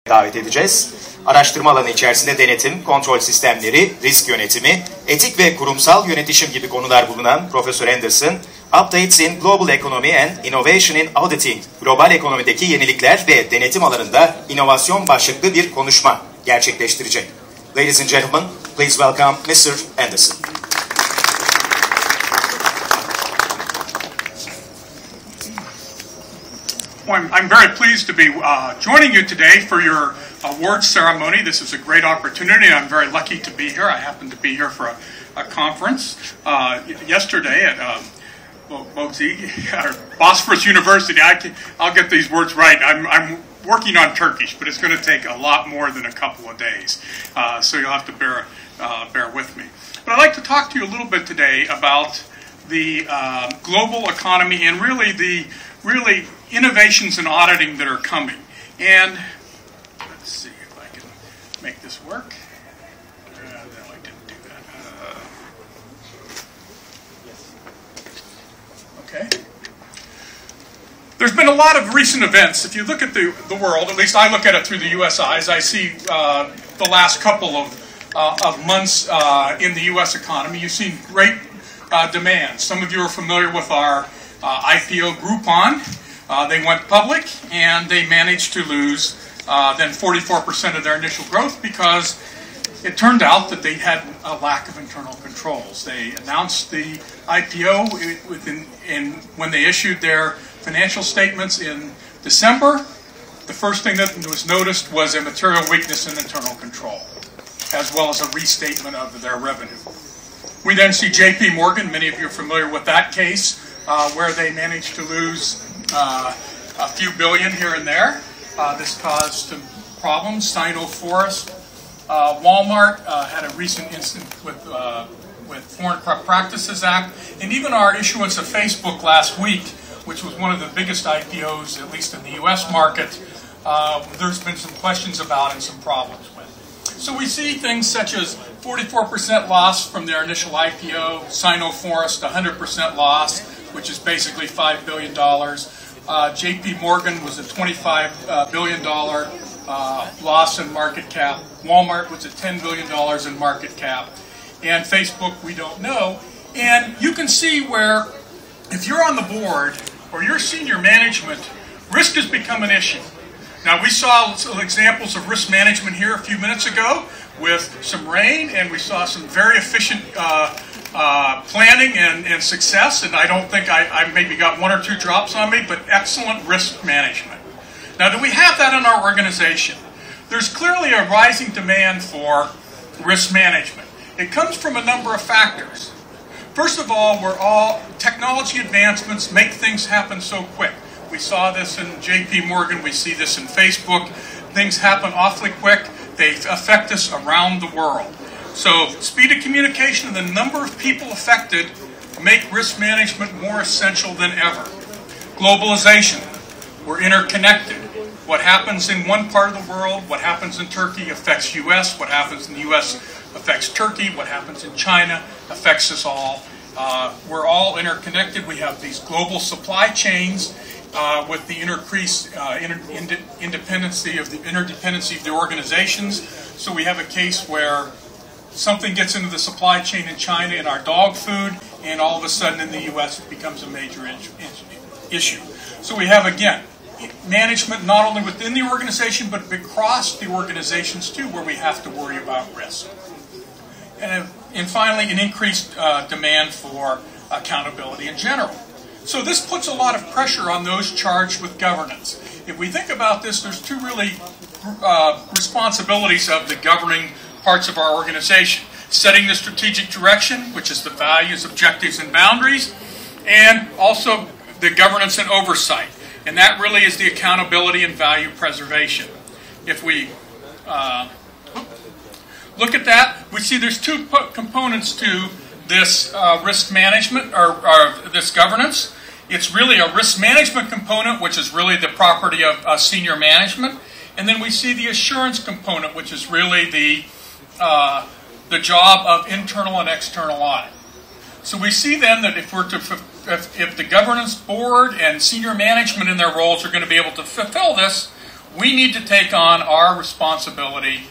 davet edeceğiz. Araştırma alanı içerisinde denetim, kontrol sistemleri, risk yönetimi, etik ve kurumsal yönetişim gibi konular bulunan Profesör Anderson, Updates in Global Economy and Innovation in Auditing, global ekonomideki yenilikler ve denetim alanında inovasyon başlıklı bir konuşma gerçekleştirecek. Ladies and gentlemen, please welcome Mr. Anderson. Well, I'm very pleased to be joining you today for your awards ceremony. This is a great opportunity. I'm very lucky to be here. I happen to be here for a conference yesterday at Bosphorus University. I'll get these words right. I'm working on Turkish, but it's going to take a lot more than a couple of days. So you'll have to bear with me. But I'd like to talk to you a little bit today about the global economy and really innovations in auditing that are coming. And let's see if I can make this work. No, I didn't do that. Okay. There's been a lot of recent events. If you look at the world, at least I look at it through the U.S. eyes, I see the last couple of months in the U.S. economy. You've seen great demand. Some of you are familiar with our IPO Groupon. They went public, and they managed to lose then 44% of their initial growth because it turned out that they had a lack of internal controls. They announced the IPO when they issued their financial statements in December. The first thing that was noticed was a material weakness in internal control, as well as a restatement of their revenue. We then see J.P. Morgan. Many of you are familiar with that case, where they managed to lose a few billion here and there. This caused some problems. Sino-Forest, Walmart had a recent incident with Foreign Corrupt Practices Act, and even our issuance of Facebook last week, which was one of the biggest IPOs, at least in the U.S. market, there's been some questions about and some problems with. So we see things such as 44% loss from their initial IPO, Sino-Forest 100% loss, which is basically $5 billion. J.P. Morgan was a $25 billion loss in market cap. Walmart was at $10 billion in market cap. And Facebook, we don't know. And you can see where, if you're on the board or you're senior management, risk has become an issue. Now, we saw some examples of risk management here a few minutes ago with some rain, and we saw some very efficient planning and success, and I don't think I maybe got one or two drops on me, but excellent risk management. Now, do we have that in our organization? There's clearly a rising demand for risk management. It comes from a number of factors. First of all, technology advancements make things happen so quick. We saw this in J.P. Morgan, we see this in Facebook. Things happen awfully quick. They affect us around the world. So speed of communication and the number of people affected make risk management more essential than ever. Globalization. We're interconnected. What happens in one part of the world, what happens in Turkey affects U.S., what happens in the U.S. affects Turkey, what happens in China affects us all. We're all interconnected. We have these global supply chains with the interdependency of the organizations. So we have a case where something gets into the supply chain in China in our dog food, and all of a sudden in the U.S. it becomes a major issue. So we have, again, management not only within the organization, but across the organizations too, where we have to worry about risk. And finally, an increased demand for accountability in general. So this puts a lot of pressure on those charged with governance. If we think about this, there's two really responsibilities of the governing parts of our organization. Setting the strategic direction, which is the values, objectives, and boundaries, and also the governance and oversight. And that really is the accountability and value preservation. If we look at that, we see there's two components to this risk management, or this governance. It's really a risk management component, which is really the property of senior management. And then we see the assurance component, which is really the job of internal and external audit. So we see then that if the governance board and senior management in their roles are going to be able to fulfill this, we need to take on our responsibility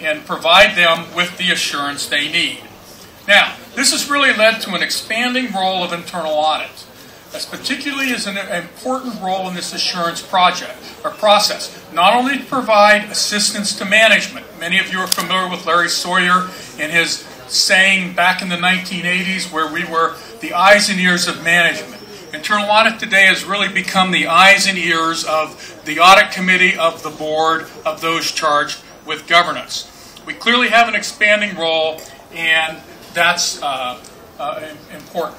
and provide them with the assurance they need. Now, this has really led to an expanding role of internal audit. That's particularly is an important role in this assurance project or process. Not only to provide assistance to management. Many of you are familiar with Larry Sawyer and his saying back in the 1980s where we were the eyes and ears of management. Internal audit today has really become the eyes and ears of the audit committee, of the board, of those charged with governance. We clearly have an expanding role, and that's important.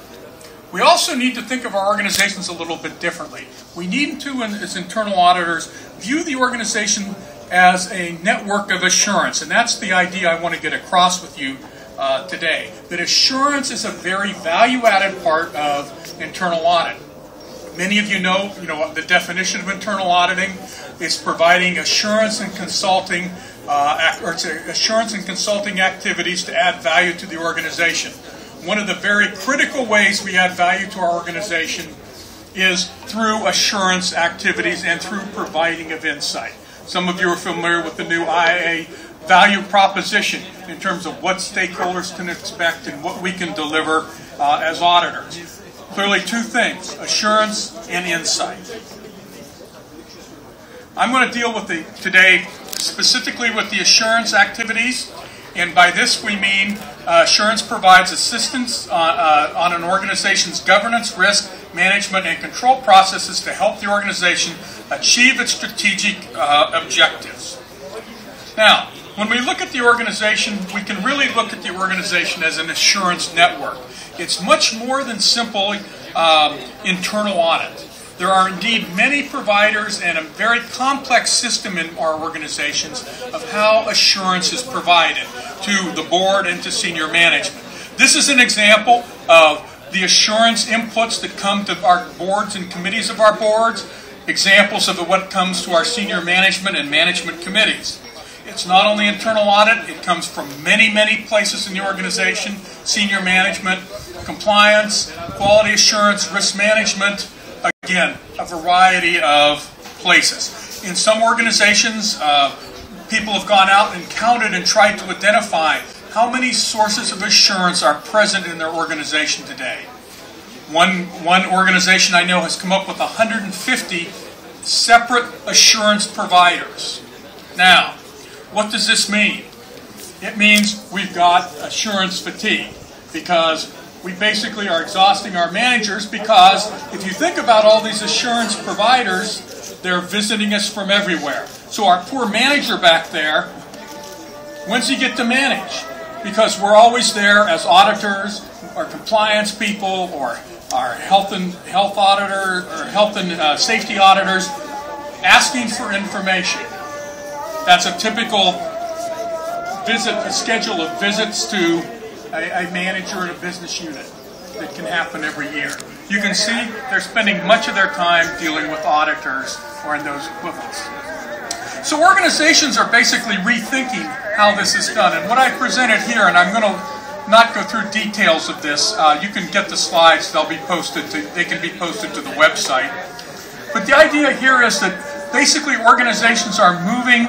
We also need to think of our organizations a little bit differently. We need to, as internal auditors, view the organization as a network of assurance, and that's the idea I want to get across with you today. That assurance is a very value-added part of internal audit. Many of you know the definition of internal auditing is providing assurance and consulting, assurance and consulting activities to add value to the organization. One of the very critical ways we add value to our organization is through assurance activities and through providing of insight. Some of you are familiar with the new IA value proposition in terms of what stakeholders can expect and what we can deliver as auditors. Clearly two things, assurance and insight. I'm going to deal with today specifically with the assurance activities, and by this we mean assurance provides assistance on an organization's governance, risk, management, and control processes to help the organization achieve its strategic objectives. Now, when we look at the organization, we can really look at the organization as an assurance network. It's much more than simple internal audit. There are indeed many providers and a very complex system in our organizations of how assurance is provided to the board and to senior management. This is an example of the assurance inputs that come to our boards and committees of our boards, examples of what comes to our senior management and management committees. It's not only internal audit, it comes from many, many places in the organization, senior management, compliance, quality assurance, risk management, again, a variety of places. In some organizations, people have gone out and counted and tried to identify how many sources of assurance are present in their organization today. One organization I know has come up with 150 separate assurance providers. Now, what does this mean? It means we've got assurance fatigue because we basically are exhausting our managers because if you think about all these assurance providers, they're visiting us from everywhere. So our poor manager back there, when's he get to manage? Because we're always there as auditors or compliance people or our health auditor or health and safety auditors asking for information. That's a typical schedule of visits to a manager in a business unit that can happen every year. You can see they're spending much of their time dealing with auditors or in those equivalents. So organizations are basically rethinking how this is done. And what I presented here, and I'm going to not go through details of this, you can get the slides, they'll be posted, they can be posted to the website. But the idea here is that basically organizations are moving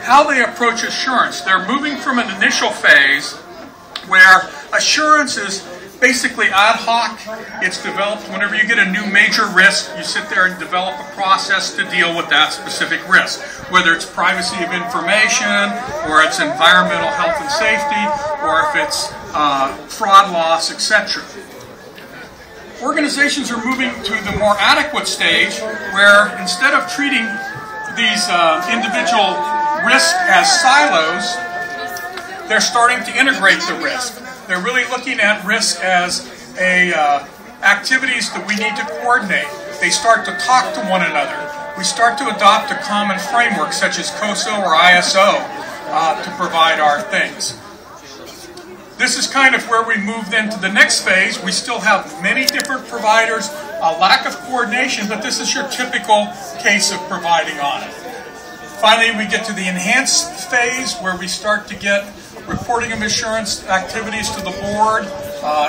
how they approach assurance. They're moving from an initial phase where assurance is basically ad hoc. It's developed whenever you get a new major risk, you sit there and develop a process to deal with that specific risk. Whether it's privacy of information, or it's environmental health and safety, or if it's fraud loss, etc. Organizations are moving to the more adequate stage where instead of treating these individual risks as silos, they're starting to integrate the risk. They're really looking at risk as activities that we need to coordinate. They start to talk to one another. We start to adopt a common framework such as COSO or ISO to provide our things. This is kind of where we move then to the next phase. We still have many different providers, a lack of coordination, but this is your typical case of providing audit. Finally, we get to the enhanced phase where we start to get reporting of assurance activities to the board,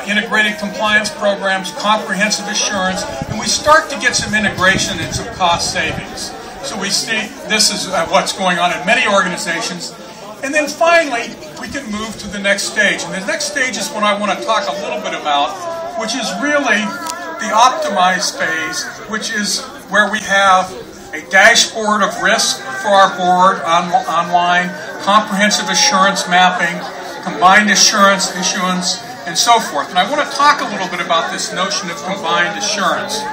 integrated compliance programs, comprehensive assurance, and we start to get some integration and some cost savings. So we see this is what's going on in many organizations. And then finally, we can move to the next stage. And the next stage is what I want to talk a little bit about, which is really the optimize phase, which is where we have a dashboard of risk for our board online, comprehensive assurance mapping, combined assurance issuance, and so forth. And I want to talk a little bit about this notion of combined assurance.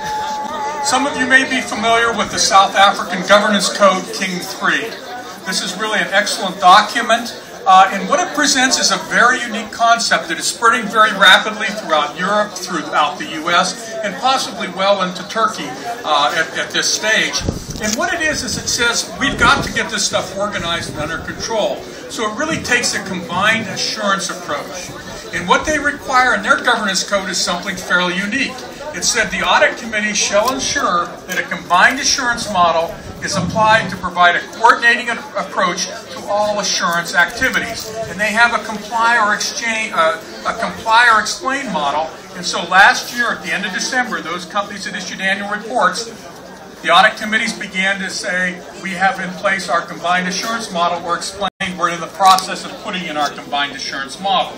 Some of you may be familiar with the South African Governance Code King 3. This is really an excellent document, and what it presents is a very unique concept that is spreading very rapidly throughout Europe, throughout the US, and possibly well into Turkey at this stage. And what it is it says we've got to get this stuff organized and under control. So it really takes a combined assurance approach. And what they require in their governance code is something fairly unique. It said the audit committee shall ensure that a combined assurance model is applied to provide a coordinating approach to all assurance activities. And they have a comply or explain model. And so last year, at the end of December, those companies that issued annual reports, the audit committees began to say, we have in place our combined assurance model, or explain we're in the process of putting in our combined assurance model.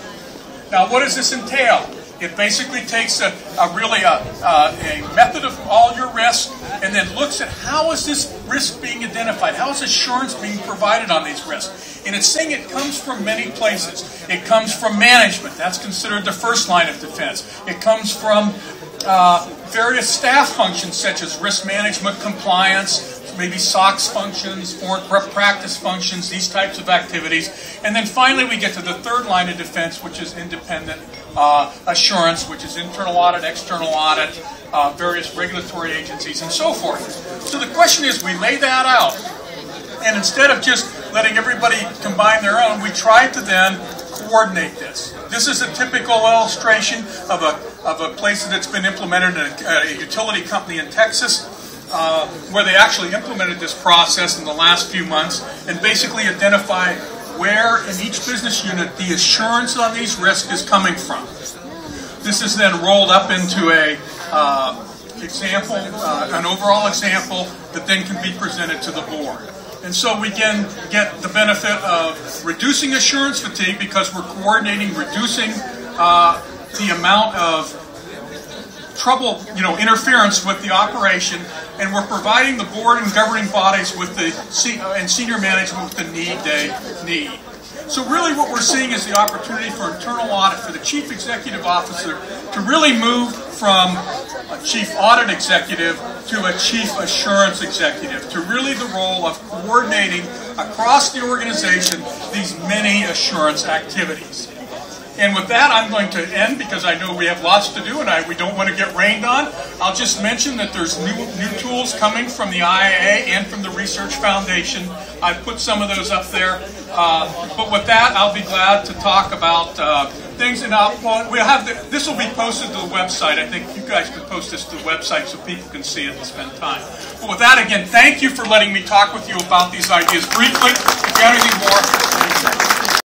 Now, what does this entail? It basically takes a method of all your risk and then looks at how is this risk being identified, how is assurance being provided on these risks. And it's saying it comes from many places. It comes from management. That's considered the first line of defense. It comes from various staff functions such as risk management, compliance, maybe SOX functions, foreign practice functions, these types of activities. And then finally we get to the third line of defense, which is independent assurance, which is internal audit, external audit, various regulatory agencies, and so forth. So the question is, we lay that out, and instead of just letting everybody combine their own, we tried to then coordinate this. This is a typical illustration of a place that's been implemented in a utility company in Texas, where they actually implemented this process in the last few months and basically identify where in each business unit the assurance on these risks is coming from. This is then rolled up into a example, an overall example that then can be presented to the board. And so we can get the benefit of reducing assurance fatigue because we're coordinating, reducing the amount of trouble, interference with the operation, and we're providing the board and governing bodies with and senior management with the need they need. So really what we're seeing is the opportunity for internal audit for the chief executive officer to really move from a chief audit executive to a chief assurance executive, to really the role of coordinating across the organization these many assurance activities. And with that, I'm going to end because I know we have lots to do and we don't want to get rained on. I'll just mention that there's new tools coming from the IAA and from the Research Foundation. I've put some of those up there. But with that, I'll be glad to talk about things. And this will be posted to the website. I think you guys could post this to the website so people can see it and spend time. But with that, again, thank you for letting me talk with you about these ideas briefly. If you have anything more, please say.